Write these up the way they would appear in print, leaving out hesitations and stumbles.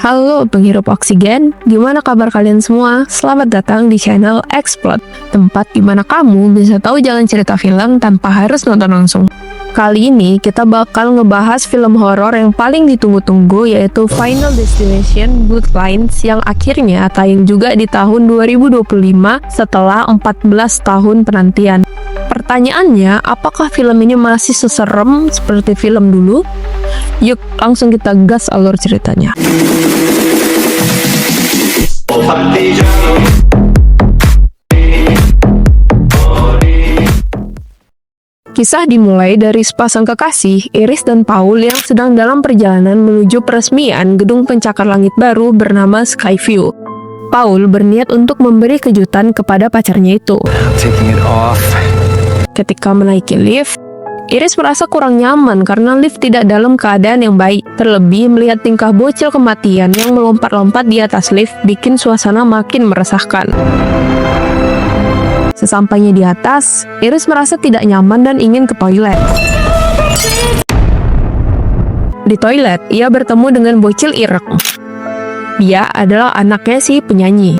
Halo penghirup oksigen, gimana kabar kalian semua? Selamat datang di channel Explode, tempat di mana kamu bisa tahu jalan cerita film tanpa harus nonton langsung. Kali ini kita bakal ngebahas film horor yang paling ditunggu-tunggu, yaitu Final Destination Bloodlines, yang akhirnya tayang juga di tahun 2025 setelah 14 tahun penantian. Pertanyaannya, apakah film ini masih seserem seperti film dulu? Yuk, langsung kita gas alur ceritanya. Kisah dimulai dari sepasang kekasih, Iris dan Paul, yang sedang dalam perjalanan menuju peresmian gedung pencakar langit baru bernama Skyview. Paul berniat untuk memberi kejutan kepada pacarnya itu. Ketika menaiki lift, Iris merasa kurang nyaman karena lift tidak dalam keadaan yang baik. Terlebih melihat tingkah bocil kematian yang melompat-lompat di atas lift bikin suasana makin meresahkan. Sesampainya di atas, Iris merasa tidak nyaman dan ingin ke toilet. Di toilet, ia bertemu dengan bocil ireng. Dia adalah anaknya si penyanyi.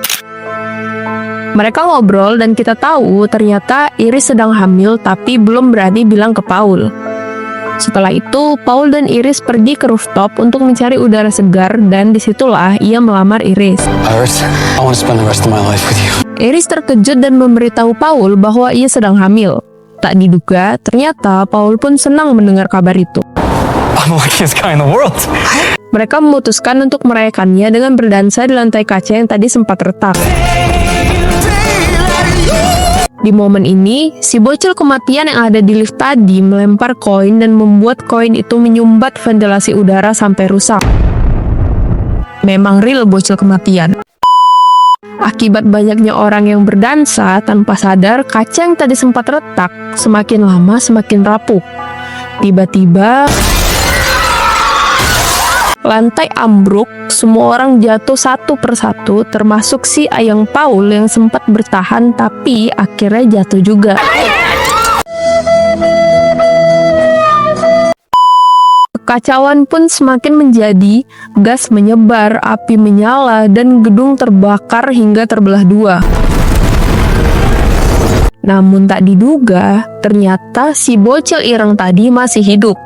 Mereka ngobrol dan kita tahu ternyata Iris sedang hamil tapi belum berani bilang ke Paul. Setelah itu, Paul dan Iris pergi ke rooftop untuk mencari udara segar dan disitulah ia melamar Iris. Iris, I want to spend the rest of my life with you. Iris terkejut dan memberitahu Paul bahwa ia sedang hamil. Tak diduga, ternyata Paul pun senang mendengar kabar itu. I'm the luckiest guy in the world. Mereka memutuskan untuk merayakannya dengan berdansa di lantai kaca yang tadi sempat retak. Di momen ini, si bocil kematian yang ada di lift tadi melempar koin dan membuat koin itu menyumbat ventilasi udara sampai rusak. Memang real bocil kematian. Akibat banyaknya orang yang berdansa tanpa sadar, kaca yang tadi sempat retak semakin lama semakin rapuh. Tiba-tiba lantai ambruk, semua orang jatuh satu persatu, termasuk si ayang Paul yang sempat bertahan tapi akhirnya jatuh juga. Kekacauan pun semakin menjadi, gas menyebar, api menyala, dan gedung terbakar hingga terbelah dua. Namun tak diduga, ternyata si bocil ireng tadi masih hidup.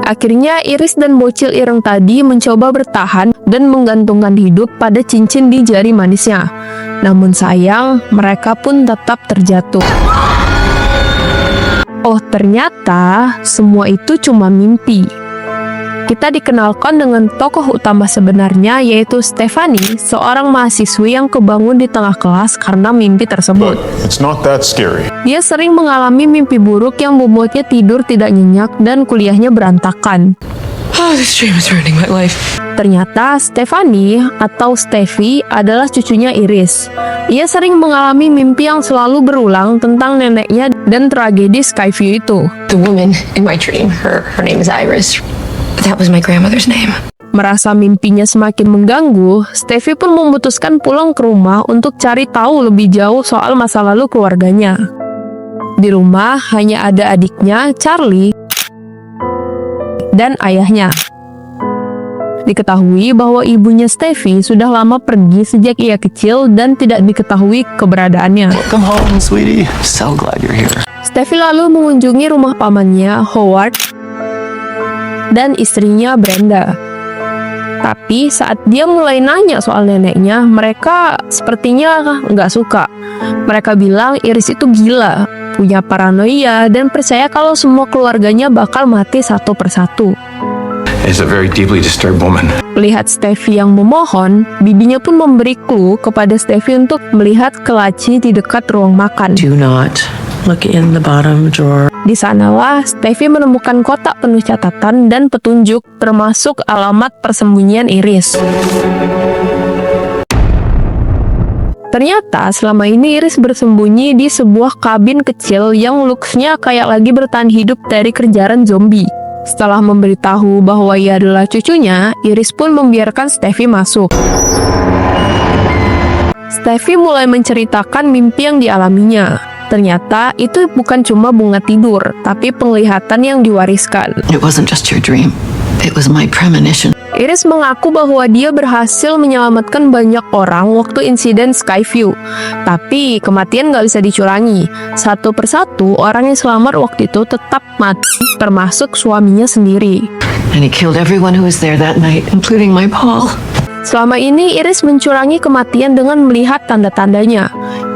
Akhirnya Iris dan bocil ireng tadi mencoba bertahan dan menggantungkan hidup pada cincin di jari manisnya. Namun sayang, mereka pun tetap terjatuh. Oh, ternyata semua itu cuma mimpi. Kita dikenalkan dengan tokoh utama sebenarnya, yaitu Stephanie, seorang mahasiswi yang kebangun di tengah kelas karena mimpi tersebut. It's not that scary. Dia sering mengalami mimpi buruk yang membuatnya tidur tidak nyenyak dan kuliahnya berantakan. Oh, this dream is ruining my life. Ternyata Stephanie atau Steffi adalah cucunya Iris. Ia sering mengalami mimpi yang selalu berulang tentang neneknya dan tragedi Skyview itu. The woman in my dream, her name is Iris. That was my grandmother's name. Merasa mimpinya semakin mengganggu, Steffi pun memutuskan pulang ke rumah untuk cari tahu lebih jauh soal masa lalu keluarganya. Di rumah hanya ada adiknya, Charlie, dan ayahnya. Diketahui bahwa ibunya Steffi sudah lama pergi sejak ia kecil dan tidak diketahui keberadaannya. Welcome home, sweetie. So glad you're here. Steffi lalu mengunjungi rumah pamannya, Howard, dan istrinya Brenda. Tapi saat dia mulai nanya soal neneknya, mereka sepertinya nggak suka. Mereka bilang Iris itu gila, punya paranoia, dan percaya kalau semua keluarganya bakal mati satu persatu. Is a very deeply disturbed woman. Melihat Steffi yang memohon, bibinya pun memberi clue kepada Steffi untuk melihat ke laci di dekat ruang makan. Do not look in the bottom drawer. Di sanalah Steffi menemukan kotak penuh catatan dan petunjuk, termasuk alamat persembunyian Iris. Ternyata selama ini Iris bersembunyi di sebuah kabin kecil yang looks-nya kayak lagi bertahan hidup dari kejaran zombie. Setelah memberitahu bahwa ia adalah cucunya, Iris pun membiarkan Steffi masuk. Steffi mulai menceritakan mimpi yang dialaminya. Ternyata itu bukan cuma bunga tidur, tapi penglihatan yang diwariskan. It wasn't just your dream. It was my premonition. Iris mengaku bahwa dia berhasil menyelamatkan banyak orang waktu insiden Skyview. Tapi kematian nggak bisa dicurangi. Satu persatu orang yang selamat waktu itu tetap mati, termasuk suaminya sendiri. And he killed everyone who was there that night, including my Paul. Selama ini Iris mencurangi kematian dengan melihat tanda-tandanya.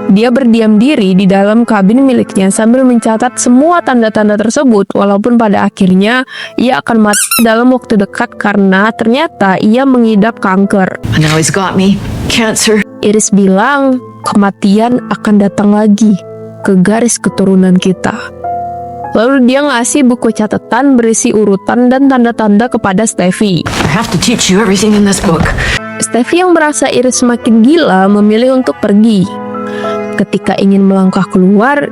Dia berdiam diri di dalam kabin miliknya sambil mencatat semua tanda-tanda tersebut, walaupun pada akhirnya ia akan mati dalam waktu dekat karena ternyata ia mengidap kanker. And now he's got me. Cancer. Iris bilang, kematian akan datang lagi ke garis keturunan kita. Lalu dia ngasih buku catatan berisi urutan dan tanda-tanda kepada Steffi. I have to teach you everything in this book. Steffi yang merasa Iris semakin gila memilih untuk pergi. Ketika ingin melangkah keluar,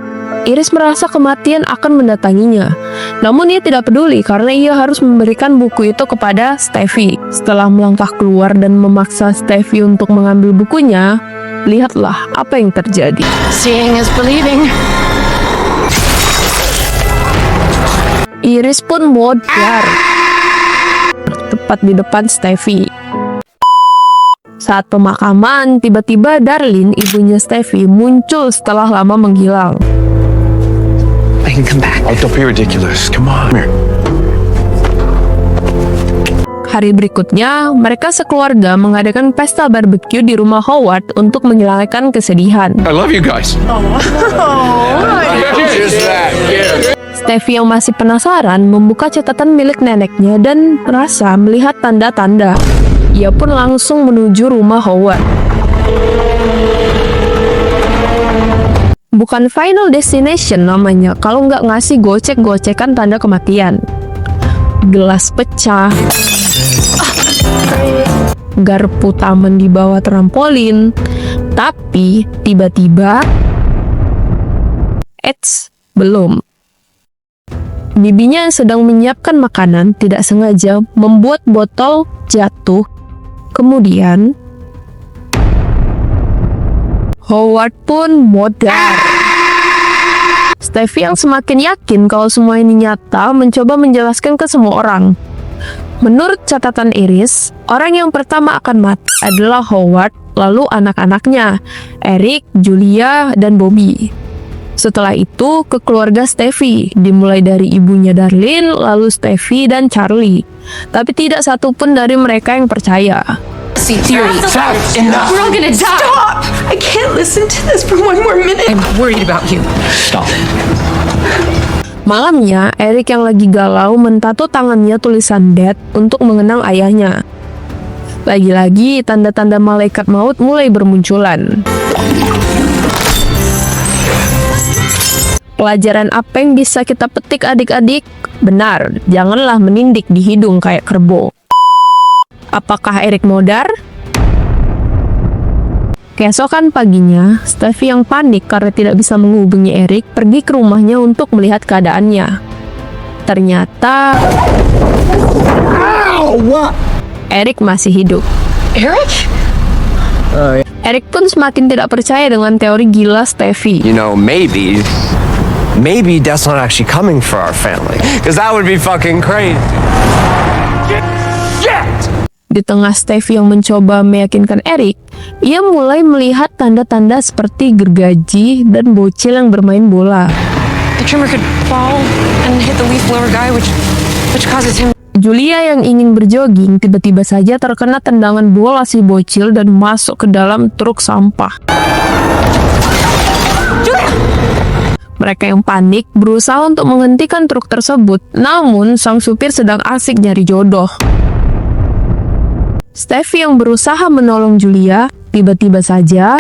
Iris merasa kematian akan mendatanginya. Namun ia tidak peduli karena ia harus memberikan buku itu kepada Steffi. Setelah melangkah keluar dan memaksa Steffi untuk mengambil bukunya, lihatlah apa yang terjadi. Seeing is believing. Iris pun modar tepat di depan Steffi. Saat pemakaman, tiba-tiba Darlene, ibunya Steffi, muncul setelah lama menghilang. I can come back. Oh, don't be ridiculous. Come on. Come here. Hari berikutnya, mereka sekeluarga mengadakan pesta barbeque di rumah Howard untuk menghilangkan kesedihan. I love you guys. Steffi yang masih penasaran membuka catatan milik neneknya dan merasa melihat tanda-tanda. Ia pun langsung menuju rumah Howard. Bukan Final Destination namanya kalau nggak ngasih gocek-gocekan tanda kematian. Gelas pecah, garpu taman di bawah trampolin. Tapi tiba-tiba, belum. Bibinya yang sedang menyiapkan makanan tidak sengaja membuat botol jatuh. Kemudian, Howard pun modar. Steffi yang semakin yakin kalau semua ini nyata mencoba menjelaskan ke semua orang. Menurut catatan Iris, orang yang pertama akan mati adalah Howard, lalu anak-anaknya, Eric, Julia, dan Bobby. Setelah itu ke keluarga Steffi, dimulai dari ibunya Darlene, lalu Steffi dan Charlie. Tapi tidak satupun dari mereka yang percaya. See, theory. We're all gonna die. Stop! I can't listen to this for one more minute. I'm worried about you. Stop. Malamnya, Eric yang lagi galau mentato tangannya tulisan Death untuk mengenang ayahnya. Lagi-lagi, tanda-tanda malaikat maut mulai bermunculan. Pelajaran apa yang bisa kita petik adik-adik? Benar, janganlah menindik di hidung kayak kerbau. Apakah Eric modar? Keesokan paginya, Steffi yang panik karena tidak bisa menghubungi Eric pergi ke rumahnya untuk melihat keadaannya. Ternyata Eric masih hidup. Eric? Eric pun semakin tidak percaya dengan teori gila Steffi. You know, maybe Death's not actually coming for our family. Because that would be fucking crazy. Di tengah Steffi yang mencoba meyakinkan Eric, ia mulai melihat tanda-tanda seperti gergaji dan bocil yang bermain bola. The trimmer could fall and hit the leaf blower guy, which causes him. Julia yang ingin berjoging tiba-tiba saja terkena tendangan bola si bocil dan masuk ke dalam truk sampah. Mereka yang panik berusaha untuk menghentikan truk tersebut, namun sang supir sedang asik nyari jodoh. Steffi yang berusaha menolong Julia, tiba-tiba saja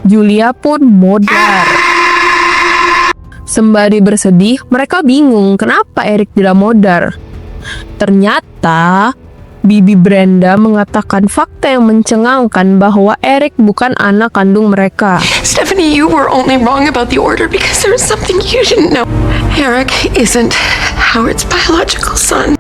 Julia pun modar. Sembari bersedih, mereka bingung kenapa Eric tidak modar. Ternyata Bibi Brenda mengatakan fakta yang mencengangkan bahwa Eric bukan anak kandung mereka. Stephanie, you were only wrong about the order because there was something you didn't know. Eric isn't Howard's biological son.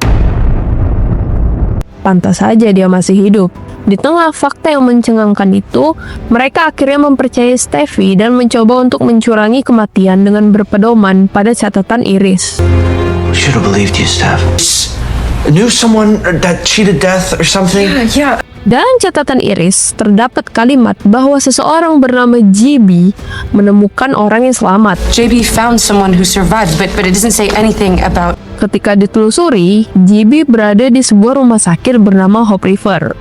Pantas saja dia masih hidup. Di tengah fakta yang mencengangkan itu, mereka akhirnya mempercayai Steffi dan mencoba untuk mencurangi kematian dengan berpedoman pada catatan Iris. Should have believed you, Steph. Knew someone that cheated death or something? Yeah. Dan catatan Iris, terdapat kalimat bahwa seseorang bernama GB menemukan orang yang selamat. JB found someone who survived, but it doesn't say anything about... Ketika ditelusuri, GB berada di sebuah rumah sakit bernama Hope River.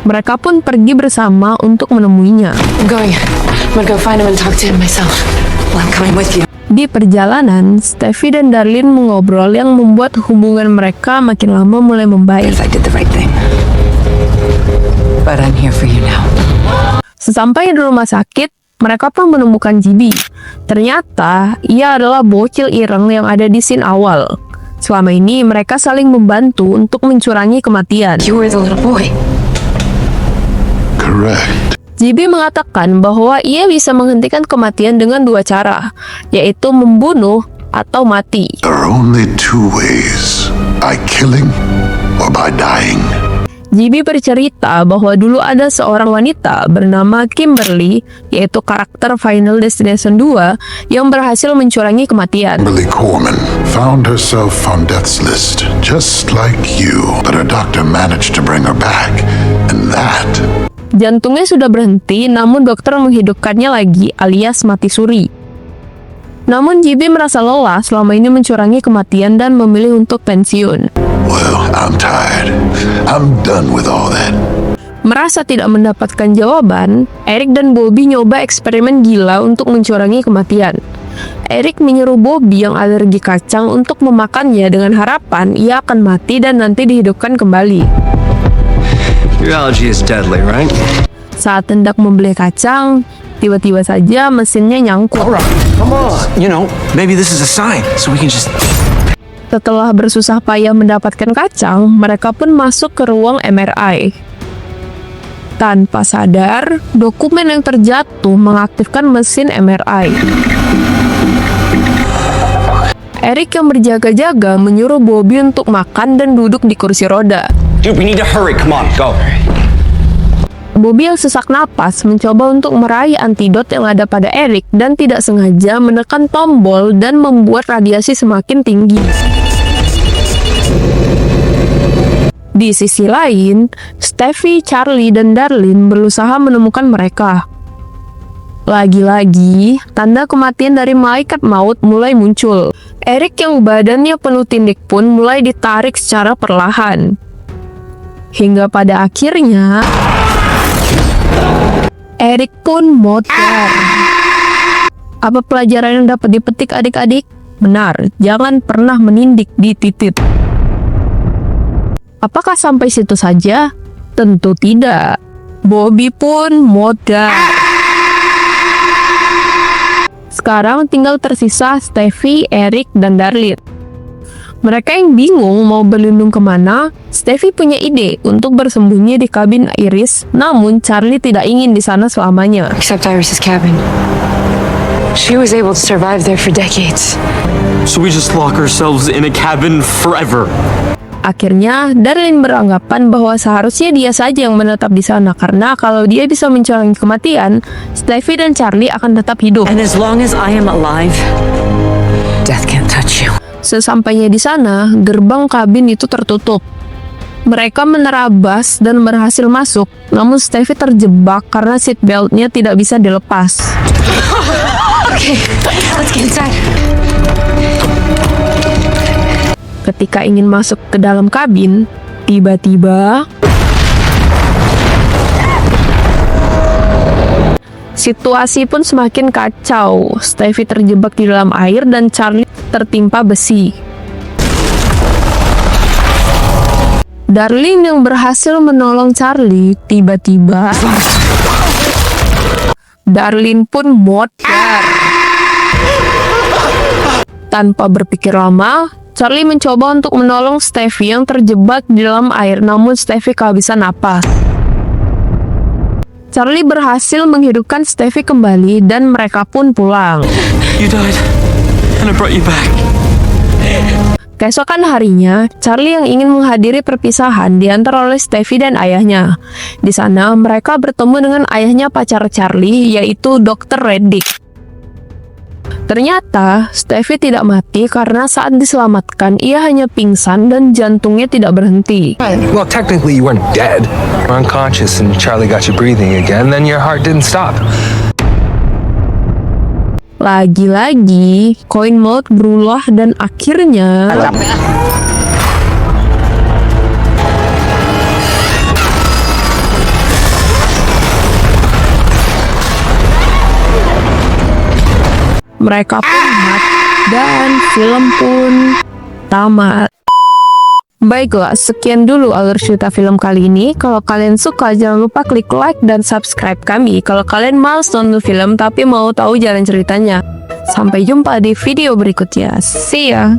Mereka pun pergi bersama untuk menemuinya. I'm gonna go find him and talk to him myself. Well, I'm coming with you. Di perjalanan, Steffi dan Darlene mengobrol yang membuat hubungan mereka makin lama mulai membaik. I did the right thing. But I'm here for you now. Sesampai di rumah sakit, mereka pun menemukan GB. Ternyata, ia adalah bocil ireng yang ada di scene awal. Selama ini, mereka saling membantu untuk mencurangi kematian. You were the little boy. Correct. GB mengatakan bahwa ia bisa menghentikan kematian dengan dua cara, yaitu membunuh atau mati. There are only two ways. By killing or by dying. GB bercerita bahwa dulu ada seorang wanita bernama Kimberly, yaitu karakter Final Destination 2, yang berhasil mencurangi kematian. Kimberly Corman found herself on death's list, just like you. But her doctor managed to bring her back, and that... Jantungnya sudah berhenti, namun dokter menghidupkannya lagi alias mati suri. Namun GB merasa lelah selama ini mencurangi kematian dan memilih untuk pensiun. Well, I'm tired. I'm done with all that. Merasa tidak mendapatkan jawaban, Eric dan Bobby nyoba eksperimen gila untuk mencurangi kematian. Eric menyuruh Bobby yang alergi kacang untuk memakannya dengan harapan ia akan mati dan nanti dihidupkan kembali. Your allergy is deadly, right? Saat hendak membeli kacang, tiba-tiba saja mesinnya nyangkut. Come on. You know, maybe this is a sign, so we can just... Setelah bersusah payah mendapatkan kacang, mereka pun masuk ke ruang MRI. Tanpa sadar, dokumen yang terjatuh mengaktifkan mesin MRI. Eric yang berjaga-jaga menyuruh Bobby untuk makan dan duduk di kursi roda. Dude, we need to hurry. Come on, go. Bobby yang sesak napas mencoba untuk meraih antidot yang ada pada Eric dan tidak sengaja menekan tombol dan membuat radiasi semakin tinggi. Di sisi lain, Steffi, Charlie, dan Darlene berusaha menemukan mereka. Lagi-lagi, tanda kematian dari malaikat maut mulai muncul. Eric yang badannya penuh tindik pun mulai ditarik secara perlahan. Hingga pada akhirnya, Eric pun modar. Apa pelajaran yang dapat dipetik adik-adik? Benar, jangan pernah menindik di titik. Apakah sampai situ saja? Tentu tidak. Bobby pun modar. Sekarang tinggal tersisa Steffi, Eric, dan Darlene. Mereka yang bingung mau berlindung kemana, Steffi punya ide untuk bersembunyi di kabin Iris, namun Charlie tidak ingin di sana selamanya. Except Iris's cabin. She was able to survive there for decades. So we just lock ourselves in a cabin forever. Akhirnya, Darlene beranggapan bahwa seharusnya dia saja yang menetap di sana karena kalau dia bisa mencurangi kematian, Steffi dan Charlie akan tetap hidup. And as long as I am alive, death can't touch you. Sesampainya di sana, gerbang kabin itu tertutup. Mereka menerabas dan berhasil masuk, namun Steffi terjebak karena seatbelt-nya tidak bisa dilepas. Okay, let's get inside. Ketika ingin masuk ke dalam kabin, tiba-tiba situasi pun semakin kacau. Steffi terjebak di dalam air dan Charlie tertimpa besi. Darlene yang berhasil menolong Charlie, tiba-tiba Darlene pun modar. Tanpa berpikir lama, Charlie mencoba untuk menolong Steffi yang terjebak di dalam air, namun Steffi kehabisan napas. Charlie berhasil menghidupkan Steffi kembali dan mereka pun pulang. You died, and I brought you back. Keesokan harinya, Charlie yang ingin menghadiri perpisahan diantar oleh Steffi dan ayahnya. Di sana, mereka bertemu dengan ayahnya pacar Charlie, yaitu Dr. Reddick. Ternyata, Stevie tidak mati karena saat diselamatkan, ia hanya pingsan dan jantungnya tidak berhenti. Well, technically you weren't dead. You were unconscious and Charlie got you breathing again, then your heart didn't stop. Lagi-lagi, koin maut berulah dan akhirnya... mereka pun mati dan film pun tamat. Baiklah, sekian dulu alur cerita film kali ini. Kalau kalian suka, jangan lupa klik like dan subscribe kami. Kalau kalian males nonton film tapi mau tahu jalan ceritanya. Sampai jumpa di video berikutnya. See ya!